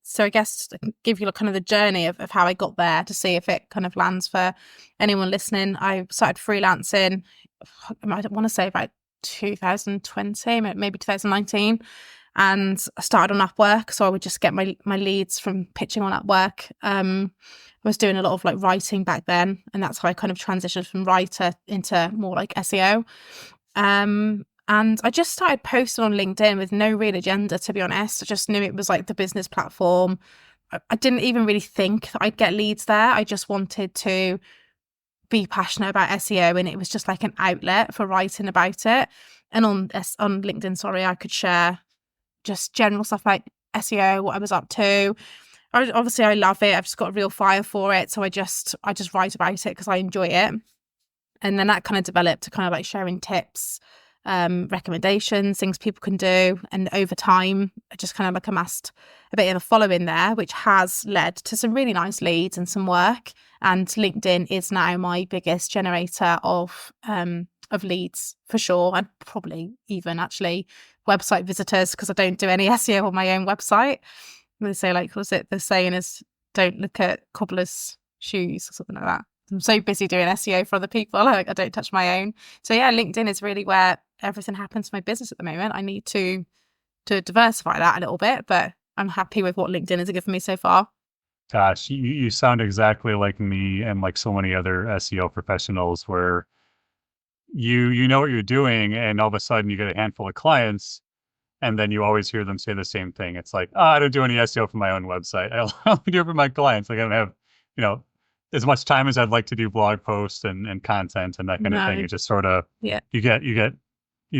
So I guess I can give you kind of the journey of how I got there to see if it kind of lands for anyone listening. I started freelancing, I don't want to say about 2020, maybe 2019. And I started on Upwork, so I would just get my leads from pitching on Upwork. I was doing a lot of like writing back then, and that's how I kind of transitioned from writer into more like SEO. And I just started posting on LinkedIn with no real agenda, to be honest. I just knew it was like the business platform. I didn't even really think that I'd get leads there. I just wanted to be passionate about SEO, and it was just like an outlet for writing about it. And on LinkedIn, I could share just general stuff like SEO, what I was up to. Obviously, I love it. I've just got a real fire for it. So I just write about it because I enjoy it. And then that kind of developed to kind of like sharing tips, recommendations, things people can do. And over time, I just kind of like amassed a bit of a following there, which has led to some really nice leads and some work. And LinkedIn is now my biggest generator of leads for sure, and probably even actually website visitors, because I don't do any SEO on my own website. They say, like, was it the saying is, don't look at cobbler's shoes or something like that. I'm so busy doing SEO for other people, like I don't touch my own. So yeah, LinkedIn is really where everything happens for my business at the moment. I need to diversify that a little bit, but I'm happy with what LinkedIn has given me so far. Gosh, you sound exactly like me and like so many other SEO professionals where you know what you're doing and all of a sudden you get a handful of clients and then you always hear them say the same thing. It's like, oh, I don't do any SEO for my own website. I only do it for my clients. Like I don't have, you know, as much time as I'd like to do blog posts and content and that kind of thing. No. It just sort of, Yeah. you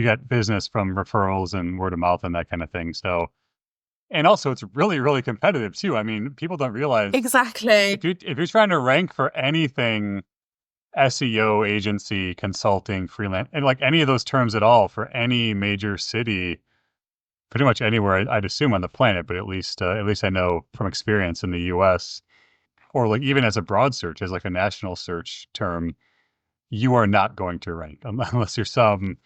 get business from referrals and word of mouth and that kind of thing. So, and also it's really, really competitive too. I mean, people don't realize Exactly. if you're trying to rank for anything, SEO agency, consulting, freelance, and like any of those terms at all for any major city, pretty much anywhere I'd assume on the planet, but at least I know from experience in the US, or like even as a broad search, as like a national search term, you are not going to rank unless you're some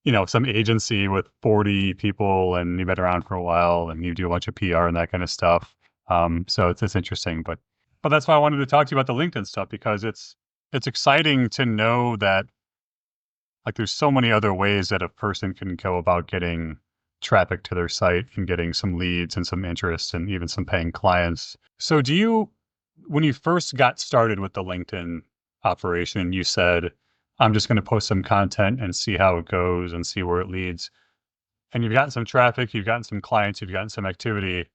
agency with 40 people and you've been around for a while and you do a bunch of PR and that kind of stuff. So it's interesting, but that's why I wanted to talk to you about the LinkedIn stuff, because it's exciting to know that like there's so many other ways that a person can go about getting traffic to their site and getting some leads and some interest and even some paying clients. So when you first got started with the LinkedIn operation, you said, I'm just going to post some content and see how it goes and see where it leads. And you've gotten some traffic, you've gotten some clients, you've gotten some activity.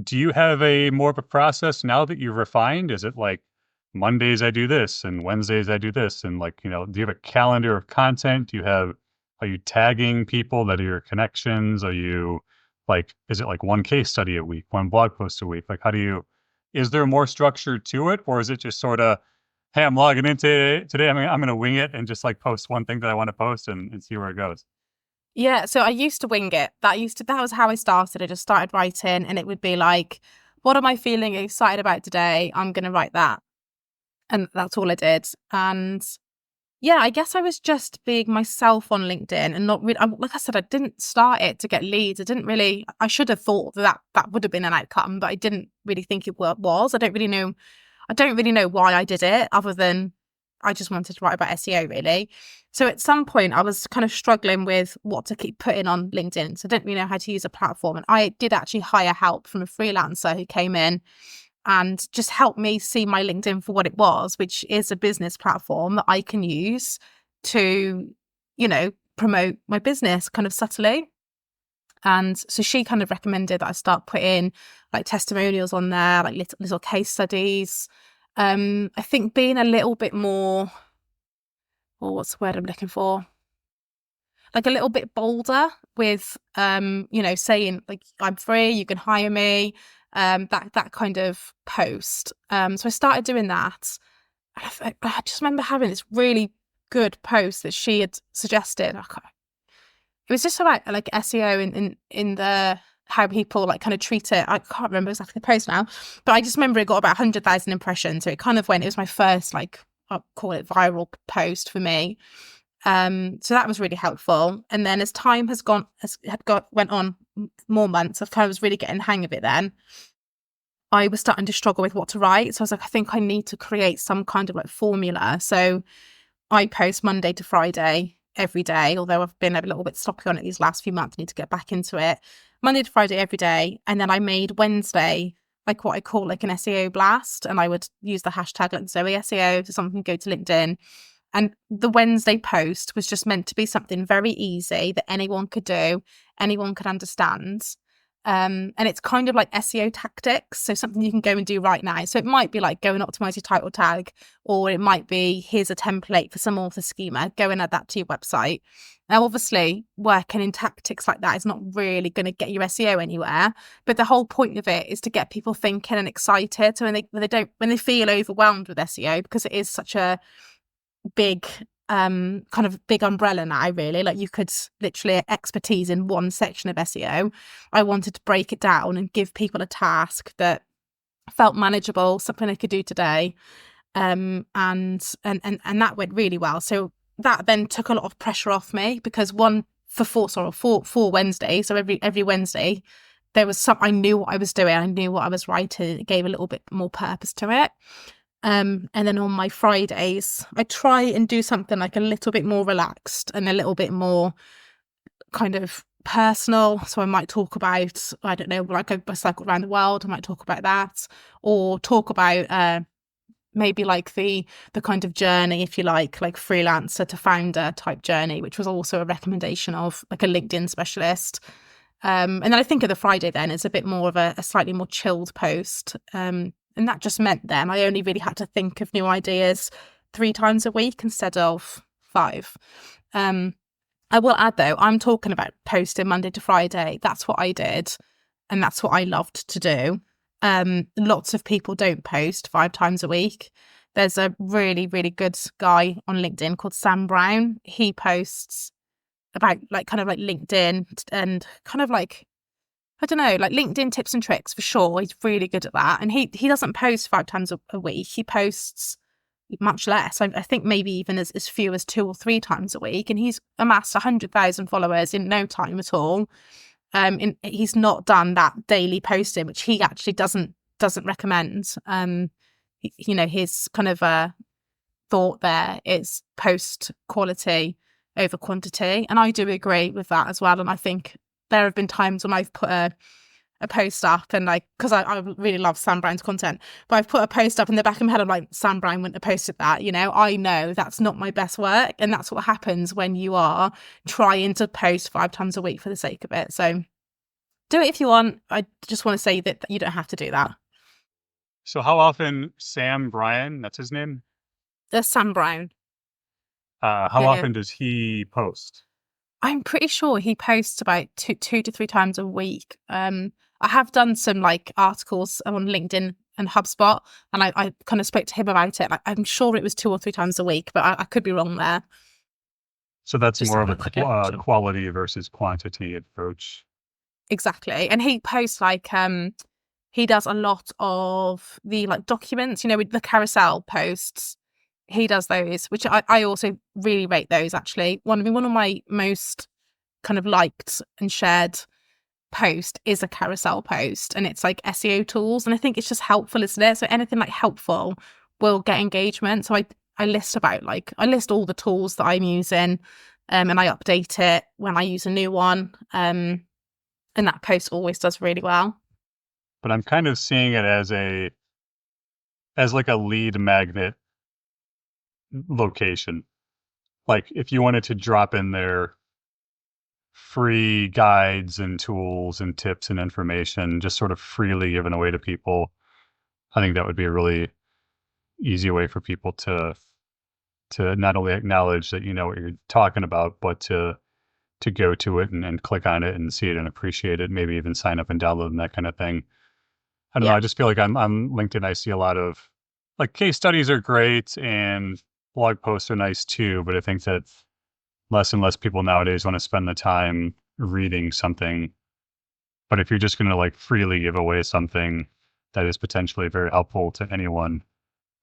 Do you have more of a process now that you've refined? Is it like Mondays I do this and Wednesdays I do this? And like, do you have a calendar of content? Are you tagging people that are your connections? Is it like one case study a week, one blog post a week? Like, is there more structure to it? Or is it just sort of, hey, I'm logging in today. I'm going to wing it and just like post one thing that I want to post and see where it goes. Yeah, so I used to wing it. That was how I started. I just started writing, and it would be like, what am I feeling excited about today? I'm going to write that. And that's all I did. And yeah, I guess I was just being myself on LinkedIn and not really, like I said, I didn't start it to get leads. I should have thought that would have been an outcome, but I didn't really think it was. I don't really know why I did it, other than I just wanted to write about SEO, really. So at some point I was kind of struggling with what to keep putting on LinkedIn. So I didn't really know how to use a platform. And I did actually hire help from a freelancer who came in and just helped me see my LinkedIn for what it was, which is a business platform that I can use to, promote my business kind of subtly. And so she kind of recommended that I start putting like testimonials on there, like little case studies. I think being a little bit more, what's the word I'm looking for? Like a little bit bolder with, saying like, I'm free, you can hire me, that kind of post. So I started doing that. I just remember having this really good post that she had suggested. It was just about like SEO in the how people like kind of treat it. I can't remember exactly the post now, but I just remember it got about 100,000 impressions. So it was my first, like, I'll call it viral post for me. So that was really helpful. And then as time went on, more months, I was really getting the hang of it then, I was starting to struggle with what to write. So I was like, I think I need to create some kind of like formula. So I post Monday to Friday every day, although I've been a little bit sloppy on it these last few months. I need to get back into it. Monday to Friday every day. And then I made Wednesday like what I call like an SEO blast. And I would use the hashtag like Zoe SEO, so someone can go to LinkedIn. And the Wednesday post was just meant to be something very easy that anyone could do, anyone could understand. And it's kind of like SEO tactics. So something you can go and do right now. So it might be like go and optimize your title tag, or it might be here's a template for some author schema, go and add that to your website. Now, obviously, working in tactics like that is not really going to get your SEO anywhere. But the whole point of it is to get people thinking and excited. So when they feel overwhelmed with SEO, because it is such a big kind of big umbrella now, really, like you could literally expertise in one section of SEO. I wanted to break it down and give people a task that felt manageable, something they could do today. And that went really well. So that then took a lot of pressure off me, because four Wednesdays, so every Wednesday there was I knew what I was doing, I knew what I was writing. It gave a little bit more purpose to it. And then on my Fridays, I try and do something like a little bit more relaxed and a little bit more kind of personal. So I might talk about, I don't know, like I cycle around the world. I might talk about that, or talk about maybe like the kind of journey, if you like freelancer to founder type journey, which was also a recommendation of like a LinkedIn specialist. And then I think of the Friday then it's a bit more of a slightly more chilled post. And that just meant then I only really had to think of new ideas 3 times a week instead of 5. I will add though, I'm talking about posting Monday to Friday. That's what I did. And that's what I loved to do. Lots of people don't post 5 times a week. There's a really, really good guy on LinkedIn called Sam Brown. He posts about like kind of like LinkedIn and kind of like, I don't know, like LinkedIn tips and tricks for sure. He's really good at that. And he doesn't post 5 times a week. He posts much less. I think maybe even as few as 2 or 3 times a week. And he's amassed 100,000 followers in no time at all. And he's not done that daily posting, which he actually doesn't recommend. His kind of thought there is post quality over quantity. And I do agree with that as well. And I think there have been times when I've put a post up and like, because I really love Sam Brown's content, but I've put a post up in the back of my head, I'm like, Sam Brown wouldn't have posted that. I know that's not my best work. And that's what happens when you are trying to post 5 times a week for the sake of it. So do it if you want. I just want to say that you don't have to do that. So how often Sam Bryan, that's his name? There's Sam Brown. How Yeah. often does he post? I'm pretty sure he posts about 2 to 3 times a week. I have done some like articles on LinkedIn and HubSpot, and I kind of spoke to him about it. I'm sure it was 2 or 3 times a week, but I could be wrong there. So that's Just more of have a a look at it. quality versus quantity approach. Exactly. And he posts like he does a lot of the like documents, with the carousel posts. He does those, which I also really rate those actually. One of my most kind of liked and shared post is a carousel post, and it's like SEO tools, and I think it's just helpful, isn't it? So anything like helpful will get engagement. So I list all the tools that I'm using, and I update it when I use a new one. And that post always does really well. But I'm kind of seeing it as like a lead magnet location. Like if you wanted to drop in there free guides and tools and tips and information just sort of freely given away to people, I think that would be a really easy way for people to not only acknowledge that you know what you're talking about, but to go to it and click on it and see it and appreciate it, maybe even sign up and download and that kind of thing. I don't know. I just feel like on LinkedIn, I see a lot of like case studies are great and blog posts are nice too, but I think that less and less people nowadays want to spend the time reading something. But if you're just going to like freely give away something that is potentially very helpful to anyone,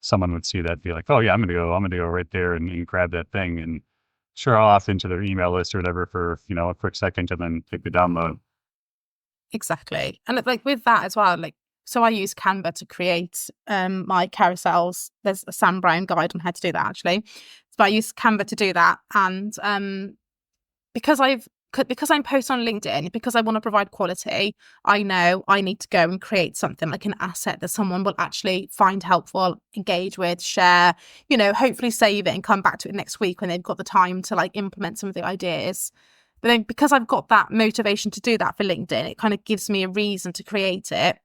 someone would see that and be like, oh yeah, I'm going to go right there and grab that thing. And sure, I'll opt into their email list or whatever for, a quick second and then take the download. Exactly. And like with that as well, like so I use Canva to create my carousels. There's a Sam Brown guide on how to do that actually. But I use Canva to do that. And because because I'm posting on LinkedIn, because I want to provide quality, I know I need to go and create something like an asset that someone will actually find helpful, engage with, share, hopefully save it and come back to it next week when they've got the time to like implement some of the ideas. But then because I've got that motivation to do that for LinkedIn, it kind of gives me a reason to create it.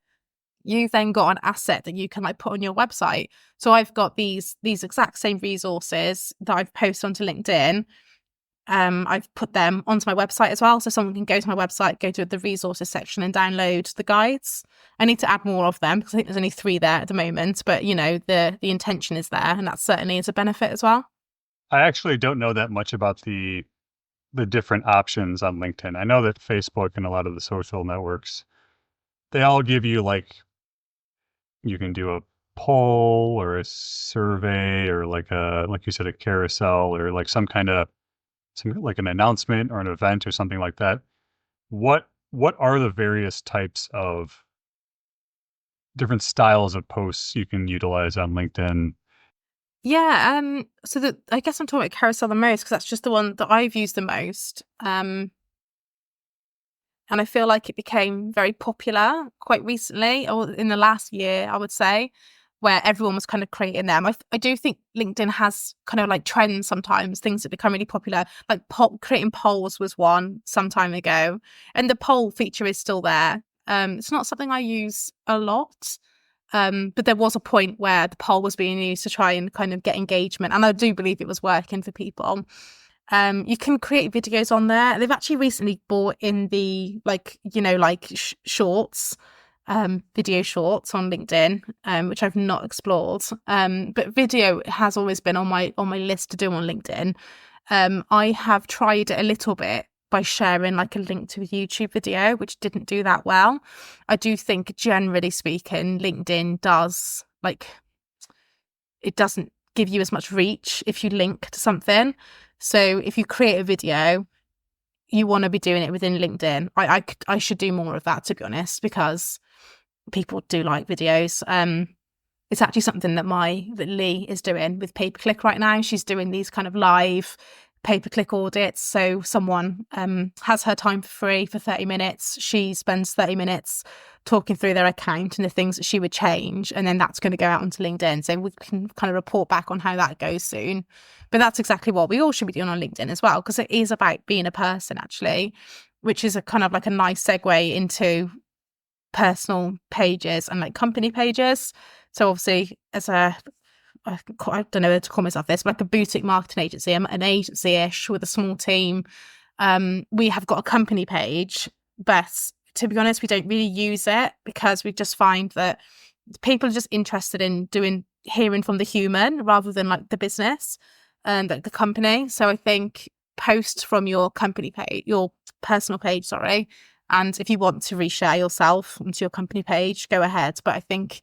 You've then got an asset that you can like put on your website. So I've got these exact same resources that I've posted onto LinkedIn. I've put them onto my website as well. So someone can go to my website, go to the resources section and download the guides. I need to add more of them because I think there's only 3 there at the moment. But the intention is there, and that certainly is a benefit as well. I actually don't know that much about the different options on LinkedIn. I know that Facebook and a lot of the social networks, they all give you like, you can do a poll or a survey or like you said, a carousel or like some like an announcement or an event or something like that. What are the various types of different styles of posts you can utilize on LinkedIn? Yeah, so I guess I'm talking about carousel the most because that's just the one that I've used the most. And I feel like it became very popular quite recently, or in the last year, I would say, where everyone was kind of creating them. I do think LinkedIn has kind of like trends sometimes, things that become really popular. Like creating polls was one some time ago, and the poll feature is still there. It's not something I use a lot, but there was a point where the poll was being used to try and kind of get engagement, and I do believe it was working for people. You can create videos on there. They've actually recently brought in the shorts, video shorts on LinkedIn, which I've not explored. But video has always been on my list to do on LinkedIn. I have tried it a little bit by sharing like a link to a YouTube video, which didn't do that well. I do think, generally speaking, LinkedIn does it doesn't give you as much reach if you link to something. So if you create a video, you want to be doing it within LinkedIn. I should do more of that, to be honest, because people do like videos. It's actually something that Lee is doing with pay-per-click right now. She's doing these kind of live pay-per-click audits. So someone has her time for free for 30 minutes. She spends 30 minutes talking through their account and the things that she would change. And then that's going to go out onto LinkedIn. So we can kind of report back on how that goes soon. But that's exactly what we all should be doing on LinkedIn as well, because it is about being a person, actually, which is a kind of like a nice segue into personal pages and like company pages. So obviously, as I don't know whether to call myself this, but like a boutique marketing agency, an agency-ish with a small team. We have got a company page, but to be honest, we don't really use it because we just find that people are just interested in hearing from the human rather than like the business and like the company. So I think post from your company page, your personal page, sorry. And if you want to reshare yourself onto your company page, go ahead. But I think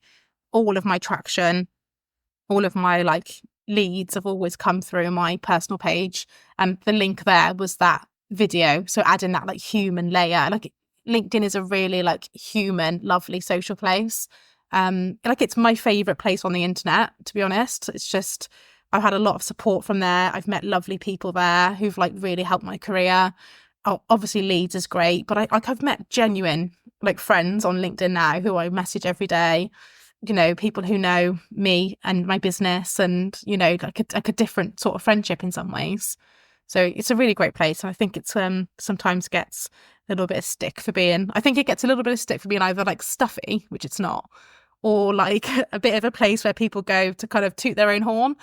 all of my traction, all of my like leads have always come through my personal page, and the link there was that video. So adding that like human layer, like LinkedIn is a really like human, lovely social place. Like it's my favorite place on the internet, to be honest. It's just, I've had a lot of support from there. I've met lovely people there who've like really helped my career. Oh, obviously Leeds is great, but I've met genuine like friends on LinkedIn now who I message every day. People who know me and my business, and like a different sort of friendship in some ways. So it's a really great place, and I think it's sometimes gets a little bit of stick for being. I think it gets a little bit of stick for being either like stuffy, which it's not, or like a bit of a place where people go to kind of toot their own horn,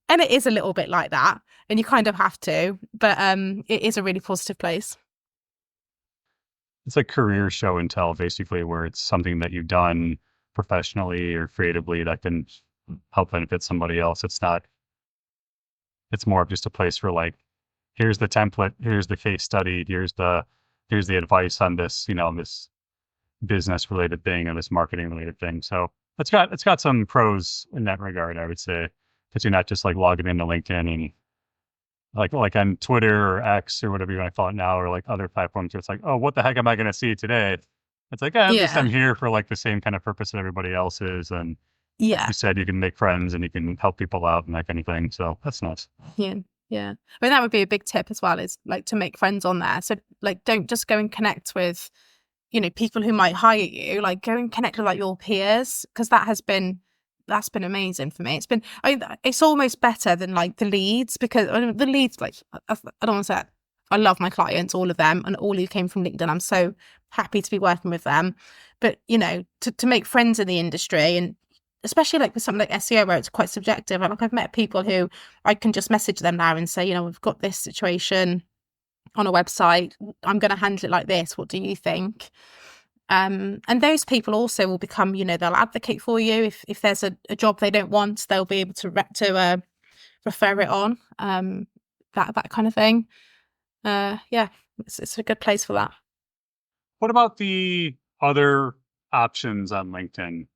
and it is a little bit like that, and you kind of have to. But it is a really positive place. It's a career show and tell, basically, where it's something that you've done professionally or creatively that can help benefit somebody else. It's more of just a place for like, here's the template, here's the case study, here's the advice on this, this business related thing or this marketing related thing. So it's got some pros in that regard, I would say, that you're not just like logging into LinkedIn and like on Twitter or X or whatever you want to call it now, or like other platforms where it's like, oh, what the heck am I going to see today? It's like, I'm just, I'm Yeah. here for like the same kind of purpose that everybody else is. And like Yeah. you said, you can make friends and you can help people out and that kind of thing. So that's nice. Yeah. Yeah. I mean, that would be a big tip as well, is like to make friends on there. So like, don't just go and connect with, people who might hire you, like go and connect with like your peers, because that's been amazing for me. It's almost better than like the leads, because the leads, like, I don't want to say it. I love my clients, all of them, and all who came from LinkedIn. I'm so happy to be working with them. But, to make friends in the industry, and especially like with something like SEO where it's quite subjective. Like I've met people who I can just message them now and say, we've got this situation on a website. I'm going to handle it like this. What do you think? And those people also will become, they'll advocate for you. If there's a job they don't want, they'll be able to refer it on. That kind of thing. Yeah, it's a good place for that. What about the other options on LinkedIn?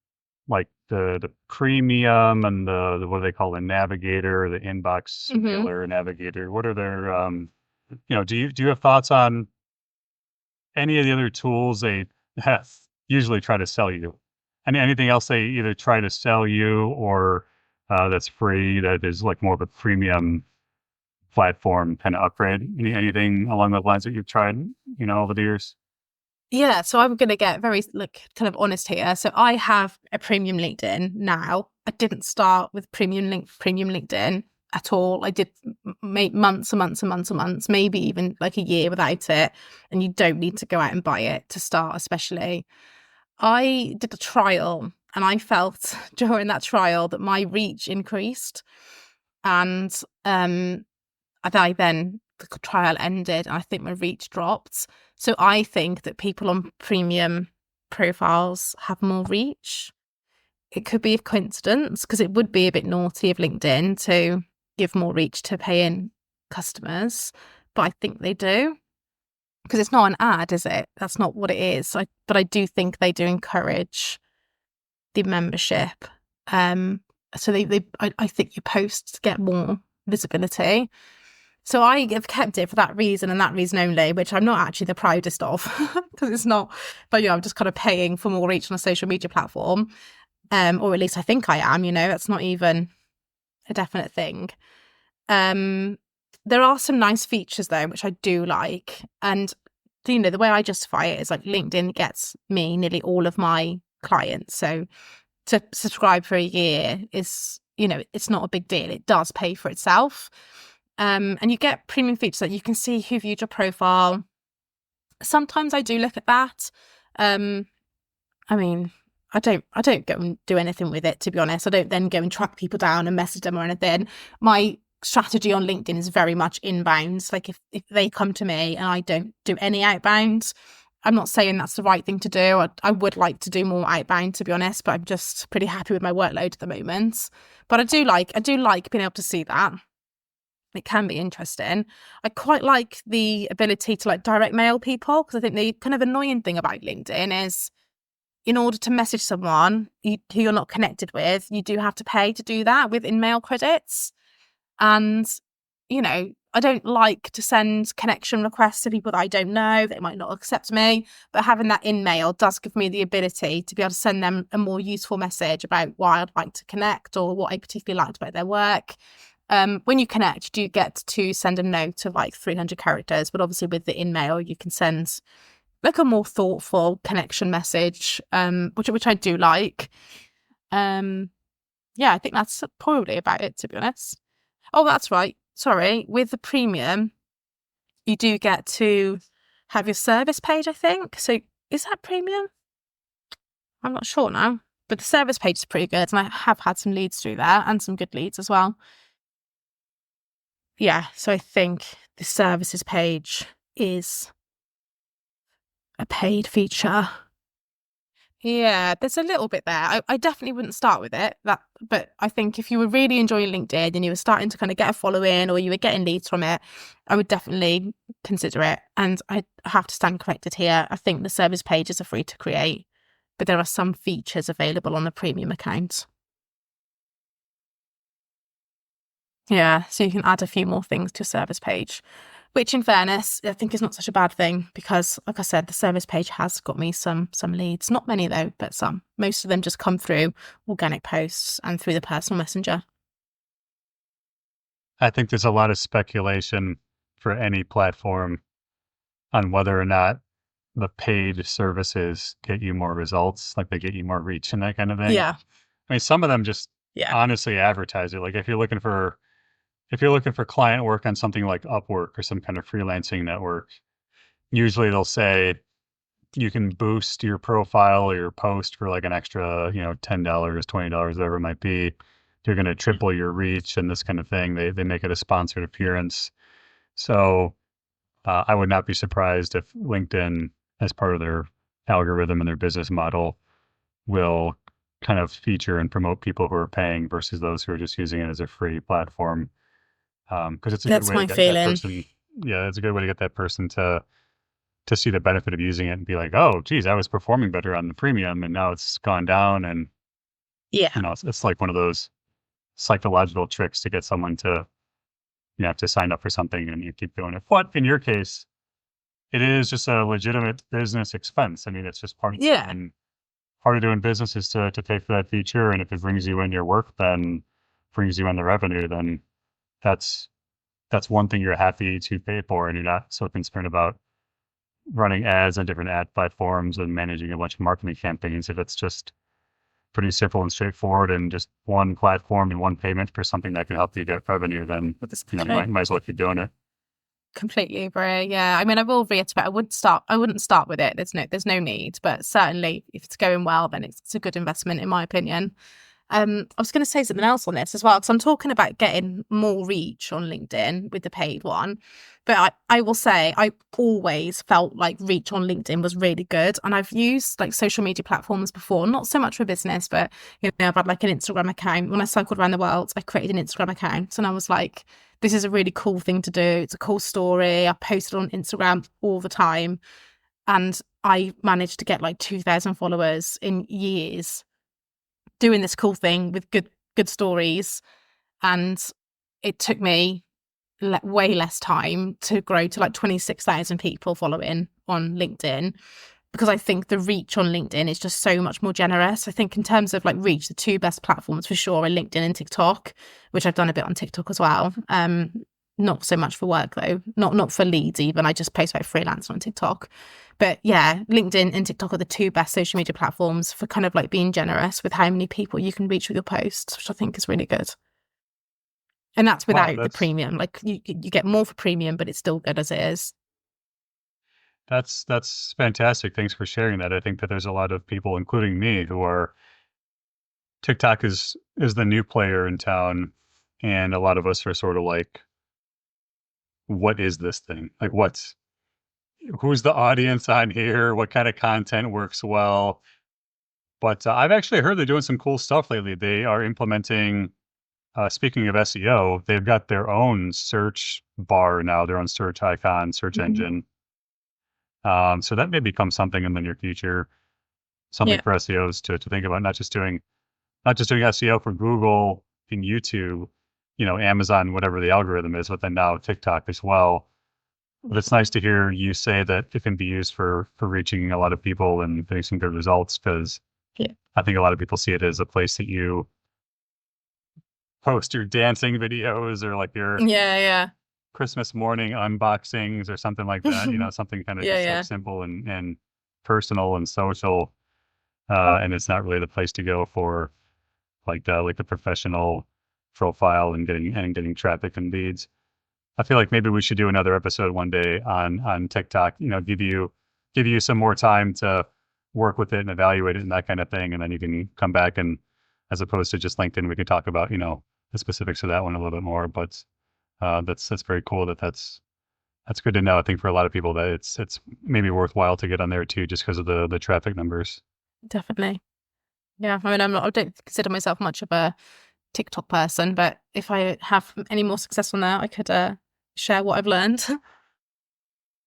Like the premium and the what do they call the navigator, the inbox Hmm. mailer navigator. What are their do you have thoughts on any of the other tools they have usually try to sell you? And anything else they either try to sell you or that's free that is like more of a premium platform kind of upgrade? Anything along those lines that you've tried, over the years? Yeah, so I'm going to get very like kind of honest here. So I have a premium LinkedIn now. I didn't start with premium LinkedIn at all. I did make months and months and months and months, maybe even like a year without it. And you don't need to go out and buy it to start, especially. I did a trial and I felt during that trial that my reach increased, and then the trial ended and I think my reach dropped. So I think that people on premium profiles have more reach. It could be a coincidence, because it would be a bit naughty of LinkedIn to give more reach to paying customers, but I think they do, because it's not an ad, is it? That's not what it is. But I do think they do encourage the membership. So I think your posts get more visibility. So I have kept it for that reason and that reason only, which I'm not actually the proudest of, because it's not. But I'm just kind of paying for more reach on a social media platform, or at least I think I am. That's not even a definite thing. There are some nice features though, which I do like, and the way I justify it is like LinkedIn gets me nearly all of my clients. So to subscribe for a year is, it's not a big deal. It does pay for itself. And you get premium features that you can see who viewed your profile. Sometimes I do look at that. I mean, I don't go and do anything with it, to be honest. I don't then go and track people down and message them or anything. My strategy on LinkedIn is very much inbounds. Like if they come to me and I don't do any outbound, I'm not saying that's the right thing to do. I would like to do more outbound, to be honest, but I'm just pretty happy with my workload at the moment. But I do like being able to see that. It can be interesting. I quite like the ability to like direct mail people, because I think the kind of annoying thing about LinkedIn is, in order to message someone who you're not connected with, you do have to pay to do that with in-mail credits. And, I don't like to send connection requests to people that I don't know, that might not accept me. But having that in-mail does give me the ability to be able to send them a more useful message about why I'd like to connect or what I particularly liked about their work. When you connect, you get to send a note of like 300 characters, but obviously with the in-mail, you can send like a more thoughtful connection message, which I do like. Yeah, I think that's probably about it, to be honest. Oh, that's right. Sorry. With the premium, you do get to have your service page, I think. So is that premium? I'm not sure now. But the service page is pretty good, and I have had some leads through there and some good leads as well. Yeah, so I think the services page is a paid feature. Yeah, there's a little bit there. I definitely wouldn't start with it. But I think if you were really enjoying LinkedIn and you were starting to kind of get a following, or you were getting leads from it, I would definitely consider it. And I have to stand corrected here. I think the service pages are free to create, but there are some features available on the premium account. Yeah, so you can add a few more things to your service page, Which, in fairness, I think is not such a bad thing because, like I said, the service page has got me some leads. Not many though, but some. Most of them just come through organic posts and through the personal messenger. I think there's a lot of speculation for any platform on whether or not the paid services get you more results, like they get you more reach and that kind of thing. Yeah, I mean, some of them just yeah, honestly advertise it. Like if you're looking for client work on something like Upwork or some kind of freelancing network, usually they'll say you can boost your profile or your post for like an extra, $10, $20, whatever it might be. You're going to triple your reach and this kind of thing. They make it a sponsored appearance. So I would not be surprised if LinkedIn, as part of their algorithm and their business model, will kind of feature and promote people who are paying versus those who are just using it as a free platform. Because it's a good that's way to my get that feeling. person. Yeah, it's a good way to get that person to see the benefit of using it and be like, oh, geez, I was performing better on the premium, and now it's gone down. And Yeah, it's like one of those psychological tricks to get someone to to sign up for something and you keep doing it. But in your case, it is just a legitimate business expense. I mean, it's just yeah, part of doing business is to pay for that feature. And if it brings you in your work, then brings you in the revenue, then that's that's one thing you're happy to pay for, and you're not so concerned about running ads on different ad platforms and managing a bunch of marketing campaigns. If it's just pretty simple and straightforward and just one platform and one payment for something that can help you get revenue, then that's you okay. might as well keep doing it. Completely agree. Yeah, I mean, I will reiterate. I wouldn't start with it. There's no need. But certainly, if it's going well, then it's a good investment, in my opinion. I was going to say something else on this as well, because I'm talking about getting more reach on LinkedIn with the paid one. But I will say I always felt like reach on LinkedIn was really good. And I've used like social media platforms before, not so much for business, but I've had like an Instagram account. When I cycled around the world, I created an Instagram account and I was like, this is a really cool thing to do. It's a cool story. I posted on Instagram all the time. And I managed to get like 2,000 followers in years doing this cool thing with good stories, and it took me way less time to grow to like 26,000 people following on LinkedIn, because I think the reach on LinkedIn is just so much more generous. I think in terms of like reach, the two best platforms for sure are LinkedIn and TikTok, which I've done a bit on TikTok as well. Not so much for work though, not for leads even. I just post about freelance on TikTok. But yeah, LinkedIn and TikTok are the two best social media platforms for kind of like being generous with how many people you can reach with your posts, which I think is really good. And that's Wow, without the premium. Like you get more for premium, but it's still good as it is. that's fantastic. Thanks for sharing that. I think that there's a lot of people, including me, who are TikTok is the new player in town, and a lot of us are sort of like, what is this thing? Like, who's the audience on here? What kind of content works well? But I've actually heard they're doing some cool stuff lately. They are implementing, speaking of SEO, they've got their own search bar now, their own search icon, search Mhm. engine. So that may become something in the near future, something Yeah. for SEOs to think about, not just doing SEO for Google and YouTube, Amazon, whatever the algorithm is, but then now TikTok as well. But it's nice to hear you say that it can be used for reaching a lot of people and getting some good results, because Yeah. I think a lot of people see it as a place that you post your dancing videos or like your Yeah, yeah. Christmas morning unboxings or something like that, something kind of Yeah, just like yeah. simple and personal and social. And it's not really the place to go for like the professional profile and getting traffic and leads. I feel like maybe we should do another episode one day on TikTok, give you some more time to work with it and evaluate it and that kind of thing. And then you can come back, and as opposed to just LinkedIn, we can talk about, the specifics of that one a little bit more. But that's very cool. That's good to know. I think for a lot of people that it's maybe worthwhile to get on there too, just because of the traffic numbers. Definitely. Yeah. I mean, I don't consider myself much of a TikTok person, but if I have any more success on there, I could share what I've learned.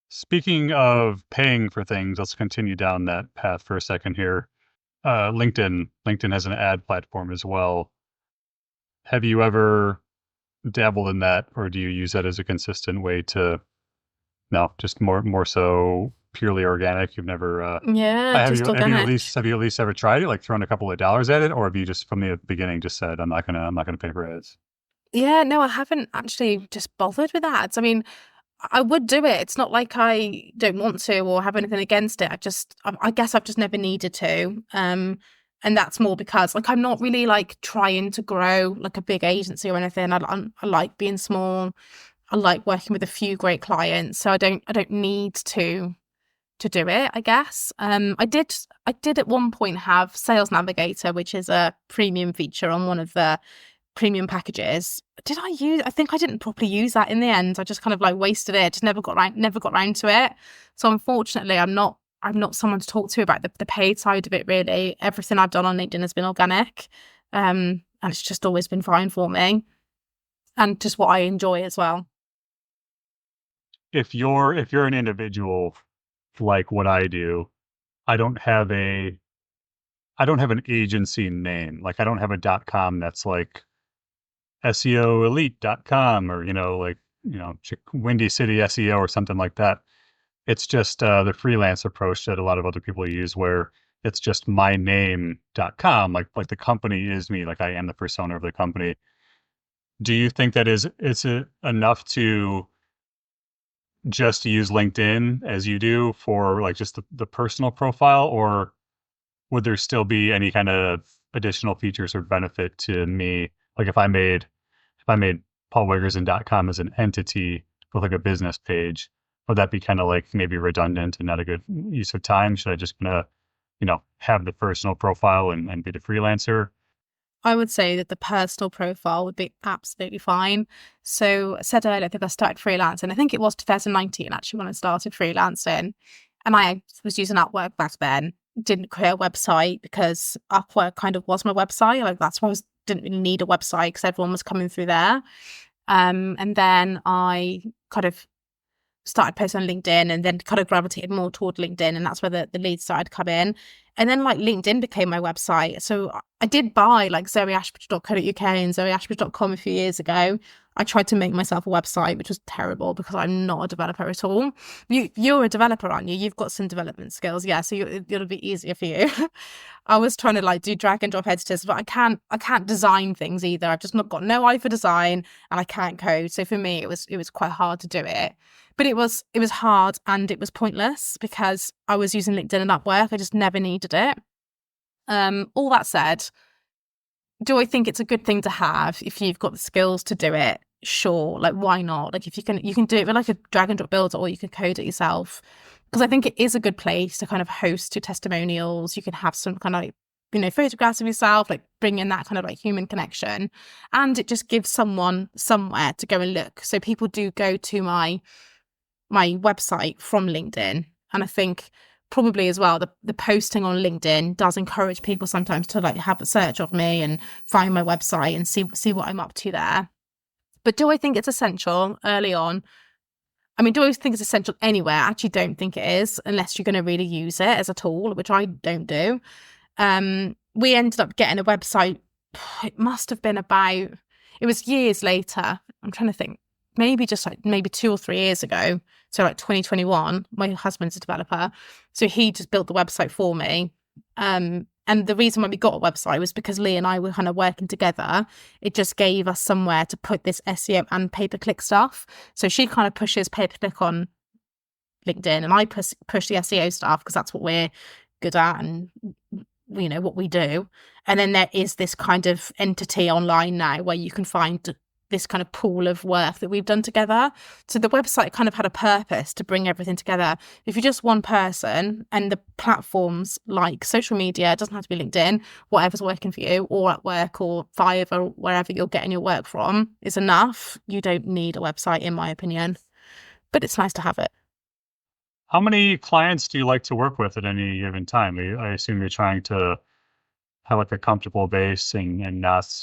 Speaking of paying for things, let's continue down that path for a second here. LinkedIn has an ad platform as well. Have you ever dabbled in that, or do you use that as a consistent way No, just more so purely organic. You've never Yeah, just organic. have you at least ever tried it, like thrown a couple of dollars at it, or have you just from the beginning just said I'm not gonna pay for ads? Yeah, no, I haven't actually just bothered with ads. I mean, I would do it. It's not like I don't want to or have anything against it. I guess I've just never needed to. And that's more because like I'm not really like trying to grow like a big agency or anything. I like being small. I like working with a few great clients, so I don't need to do it, I guess. I did at one point have Sales Navigator, which is a premium feature on one of the premium packages. I think I didn't properly use that in the end. I just kind of like wasted it. Just never got round to it. So unfortunately, I'm not someone to talk to about the paid side of it really. Everything I've done on LinkedIn has been organic. And it's just always been fine for me. And just what I enjoy as well. If you're an individual like what I do, I don't have a I don't have an agency name. Like I don't have a .com that's like SEOelite.com or like Windy City SEO or something like that. It's just the freelance approach that a lot of other people use where it's just myname.com, like the company is me, like I am the persona of the company. Do you think that is it enough to just use LinkedIn as you do for like just the personal profile, or would there still be any kind of additional features or benefit to me? Like if I made paulwiggerson.com as an entity with like a business page, would that be kind of like maybe redundant and not a good use of time? Should I just gonna, have the personal profile and be the freelancer? I would say that the personal profile would be absolutely fine. So I said earlier, I think I started freelancing. I think it was 2019 actually when I started freelancing. And I was using Upwork back then. Didn't create a website because Upwork kind of was my website. Like that's why didn't really need a website because everyone was coming through there. And then I kind of started posting on LinkedIn and then kind of gravitated more toward LinkedIn. And that's where the leads started coming in. And then like LinkedIn became my website. So I did buy like zoeashbridge.co.uk and zoeashbridge.com a few years ago. I tried to make myself a website, which was terrible because I'm not a developer at all. You're a developer, aren't you? You've got some development skills. Yeah. So it'll be easier for you. I was trying to like do drag and drop editors, but I can't design things either. I've just not got no eye for design and I can't code. So for me, it was quite hard to do it. But it was hard and it was pointless because I was using LinkedIn and Upwork. I just never needed it. All that said, do I think it's a good thing to have if you've got the skills to do it? Sure. Like why not? Like if you can do it with like a drag and drop builder or you can code it yourself. Because I think it is a good place to kind of host your testimonials. You can have some kind of photographs of yourself, like bring in that kind of like human connection. And it just gives someone somewhere to go and look. So people do go to my website from LinkedIn. And I think probably as well, the posting on LinkedIn does encourage people sometimes to like have a search of me and find my website and see what I'm up to there. But do I think it's essential early on? I mean, do I think it's essential anywhere? I actually don't think it is unless you're going to really use it as a tool, which I don't do. We ended up getting a website. It must have been it was years later. I'm trying to think, maybe just like maybe 2 or 3 years ago. So like 2021, my husband's a developer. So he just built the website for me. And the reason why we got a website was because Lee and I were kind of working together. It just gave us somewhere to put this SEO and pay-per-click stuff. So she kind of pushes pay-per-click on LinkedIn and I push the SEO stuff because that's what we're good at and what we do. And then there is this kind of entity online now where you can find this kind of pool of work that we've done together. So the website kind of had a purpose to bring everything together. If you're just one person and the platforms like social media, it doesn't have to be LinkedIn, whatever's working for you or at work or Fiverr or wherever you're getting your work from is enough. You don't need a website, in my opinion, but it's nice to have it. How many clients do you like to work with at any given time? I assume you're trying to have like a comfortable base and not,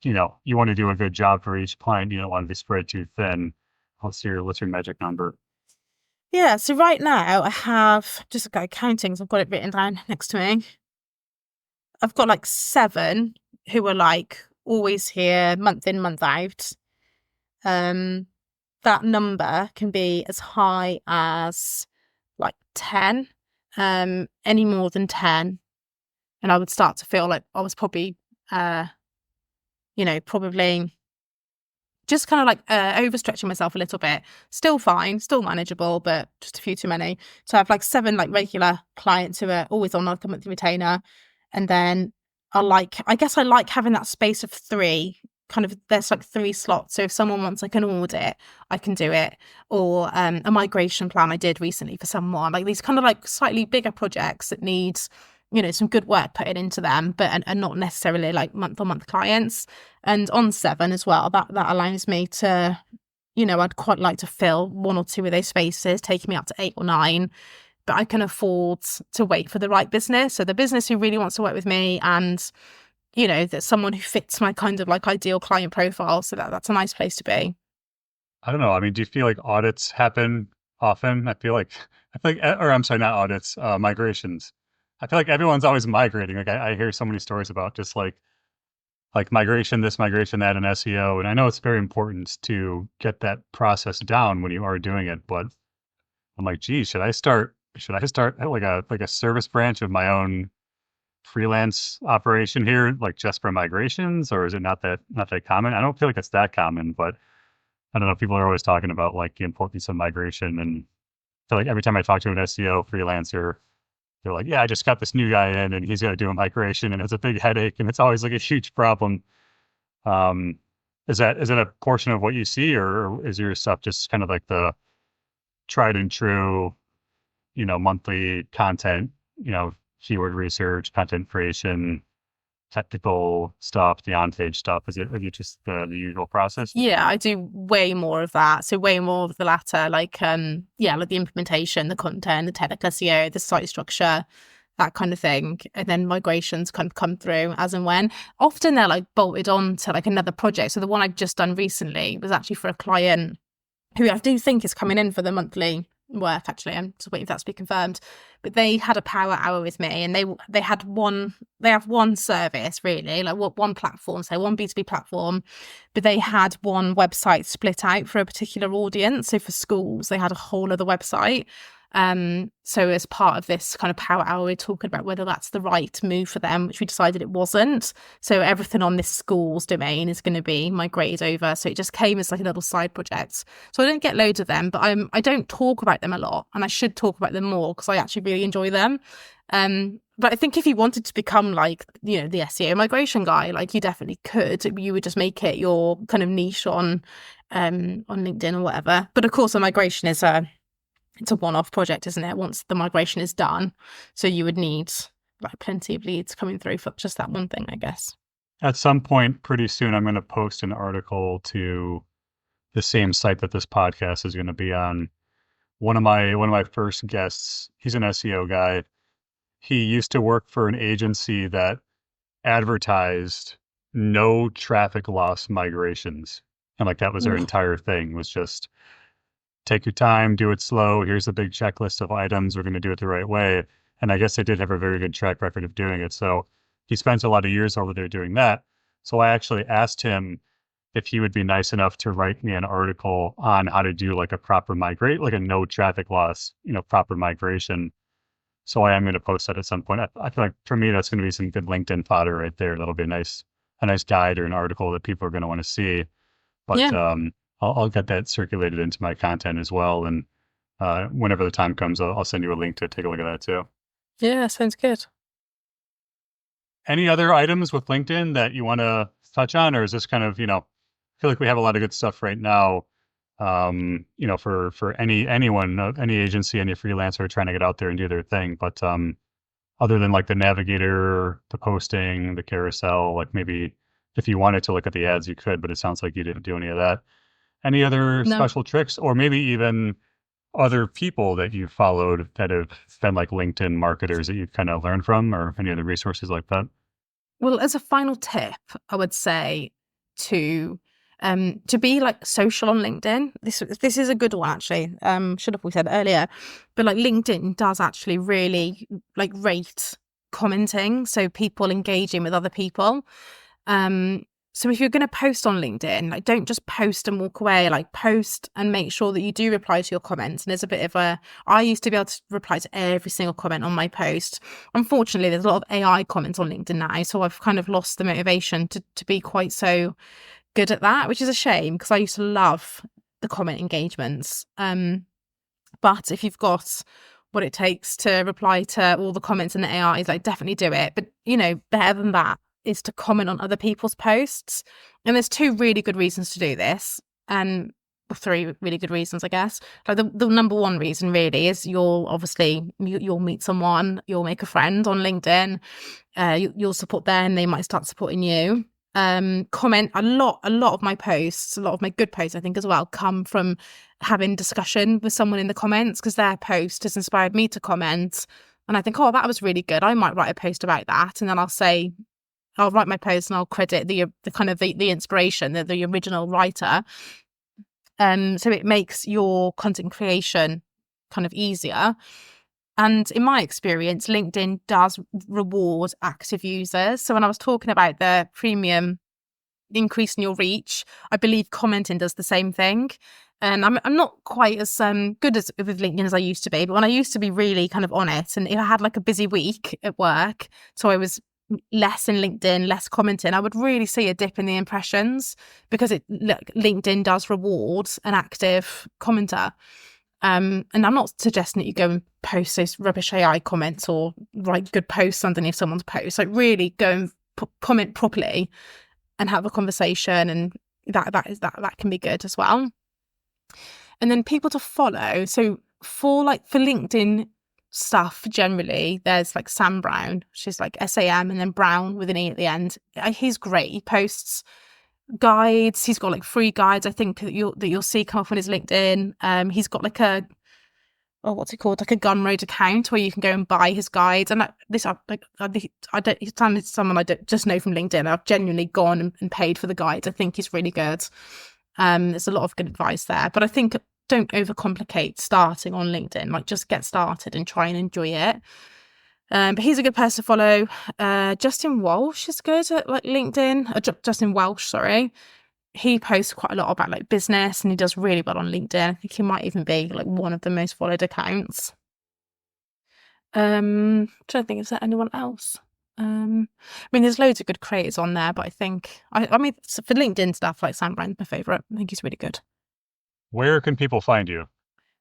you want to do a good job for each client. You don't want to be spread too thin. What's your magic number? Yeah, so right now I have just got counting, so I've got it written down next to me. I've got like 7 who are like always here, month in, month out. Um, that number can be as high as like 10, any more than 10. And I would start to feel like I was probably, probably just kind of like overstretching myself a little bit. Still fine, still manageable, but just a few too many. So I have like 7 like regular clients who are always on like a monthly retainer. And then I guess I like having that space of 3. Kind of, there's like 3 slots. So if someone wants like an audit, I can do it. Or a migration plan I did recently for someone. Like these kind of like slightly bigger projects that needs, some good work put into them, but and not necessarily like month-on-month clients. And on 7 as well, that allows me to, I'd quite like to fill 1 or 2 of those spaces, taking me up to 8 or 9. But I can afford to wait for the right business. So the business who really wants to work with me, and that's someone who fits my kind of like ideal client profile. So that's a nice place to be. I don't know. I mean, do you feel like audits happen often? Or I'm sorry, not audits, migrations. I feel like everyone's always migrating. Like I hear so many stories about just like migration, this migration, that in SEO. And I know it's very important to get that process down when you are doing it. But I'm like, geez, should I start like a service branch of my own freelance operation here, like just for migrations, or is it not that common? I don't feel like it's that common, but I don't know. People are always talking about like the importance of migration, and I feel like every time I talk to an SEO freelancer, they're like, "Yeah, I just got this new guy in, and he's going to do a migration, and it's a big headache, and it's always like a huge problem." Um, is it a portion of what you see, or is your stuff just kind of like the tried and true, monthly content, keyword research, content creation, technical stuff, the on-page stuff? Is it just the usual process? Yeah, I do way more of that. So way more of the latter, like like the implementation, the content, the technical SEO, the site structure, that kind of thing. And then migrations kind of come through as and when. Often they're like bolted on to like another project. So the one I've just done recently was actually for a client who I do think is coming in for the monthly work. Actually, I'm just waiting for that to be confirmed. But they had a power hour with me, and they have one service really, like one platform, so one B2B platform, but they had one website split out for a particular audience. So for schools, they had a whole other website. So as part of this kind of power hour, we're talking about whether that's the right move for them, which we decided it wasn't. So everything on this school's domain is going to be migrated over. So it just came as like a little side project. So I don't get loads of them, but I don't talk about them a lot, and I should talk about them more because I actually really enjoy them. But I think if you wanted to become like, the SEO migration guy, like you definitely could. You would just make it your kind of niche on LinkedIn or whatever. But of course, a migration is it's a one-off project, isn't it? Once the migration is done, so you would need like plenty of leads coming through for just that one thing, I guess. At some point, pretty soon, I'm going to post an article to the same site that this podcast is going to be on. One of my first guests, he's an SEO guy. He used to work for an agency that advertised no traffic loss migrations, and like that was their entire thing, was just take your time, do it slow. Here's a big checklist of items. We're going to do it the right way. And I guess they did have a very good track record of doing it. So he spent a lot of years over there doing that. So I actually asked him if he would be nice enough to write me an article on how to do like a proper migrate, like a no traffic loss, proper migration. So I am going to post that at some point. I feel like for me, that's going to be some good LinkedIn fodder right there. That'll be a nice guide or an article that people are going to want to see. But Yeah. I'll get that circulated into my content as well. And whenever the time comes, I'll send you a link to take a look at that too. Yeah, sounds good. Any other items with LinkedIn that you want to touch on, or is this kind of, I feel like we have a lot of good stuff right now, for anyone, any agency, any freelancer trying to get out there and do their thing. But other than like the navigator, the posting, the carousel, like maybe if you wanted to look at the ads, you could, but it sounds like you didn't do any of that. Any other No. special tricks, or maybe even other people that you've followed that have been like LinkedIn marketers that you've kind of learned from, or any other resources like that? Well, as a final tip, I would say to be like social on LinkedIn. This is a good one actually. Should have we said earlier, but like LinkedIn does actually really like rate commenting, so people engaging with other people. So if you're going to post on LinkedIn, like don't just post and walk away, like post and make sure that you do reply to your comments. And there's a bit of I used to be able to reply to every single comment on my post. Unfortunately, there's a lot of AI comments on LinkedIn now. So I've kind of lost the motivation to be quite so good at that, which is a shame because I used to love the comment engagements. But if you've got what it takes to reply to all the comments in the AIs, like definitely do it. But, better than that is to comment on other people's posts. And there's 2 really good reasons to do this. And 3 really good reasons, I guess. Like the number 1 reason really is you'll meet someone, you'll make a friend on LinkedIn, you'll support them, they might start supporting you. Comment a lot of my posts, a lot of my good posts, I think as well, come from having discussion with someone in the comments because their post has inspired me to comment. And I think, oh, that was really good. I might write a post about that. And then I'll write my post and I'll credit the kind of the inspiration, the original writer. So it makes your content creation kind of easier. And in my experience, LinkedIn does reward active users. So when I was talking about the premium increasing your reach, I believe commenting does the same thing. And I'm not quite as good with LinkedIn as I used to be. But when I used to be really kind of on it, and if I had like a busy week at work, so I was less in LinkedIn, less commenting, I would really see a dip in the impressions because LinkedIn does reward an active commenter. And I'm not suggesting that you go and post those rubbish AI comments or write good posts underneath someone's post. Like really go and comment properly and have a conversation, and that can be good as well. And then people to follow. So for LinkedIn stuff generally, there's like Sam Brown, she's like SAM and then Brown with an E at the end. He's great. He posts guides. He's got like free guides, I think, that you'll see come up on his LinkedIn. He's got like what's it called, like a Gumroad account where you can go and buy his guides. And he's someone I don't just know from LinkedIn. I've genuinely gone and paid for the guides. I think he's really good. There's a lot of good advice there, but I think don't overcomplicate starting on LinkedIn. Like just get started and try and enjoy it. But he's a good person to follow. Justin Walsh is good at like LinkedIn. Justin Welsh, sorry. He posts quite a lot about like business and he does really well on LinkedIn. I think he might even be like one of the most followed accounts. Trying to think, is there anyone else? There's loads of good creators on there, but I think for LinkedIn stuff, like Sam Brown's my favourite. I think he's really good. Where can people find you?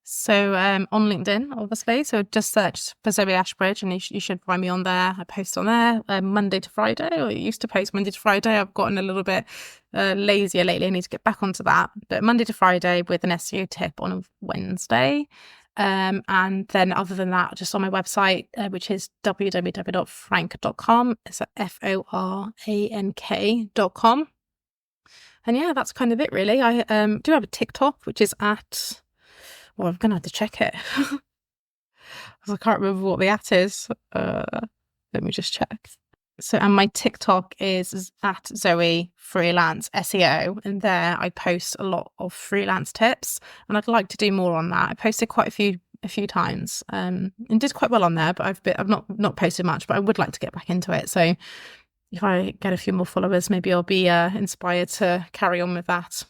So on LinkedIn, obviously. So just search for Zoe Ashbridge and you should find me on there. I post on there Monday to Friday, or I used to post Monday to Friday. I've gotten a little bit lazier lately. I need to get back onto that. But Monday to Friday with an SEO tip on a Wednesday. And then other than that, just on my website, which is www.frank.com. It's at FORANK.com. And yeah, that's kind of it really. I do have a TikTok, which is at... Well, I'm going to have to check it. I can't remember what the @ is. Let me just check. So, and my TikTok is at Zoe Freelance SEO. And there I post a lot of freelance tips. And I'd like to do more on that. I posted quite a few times and did quite well on there. But I've not posted much, but I would like to get back into it. So if I get a few more followers, maybe I'll be inspired to carry on with that.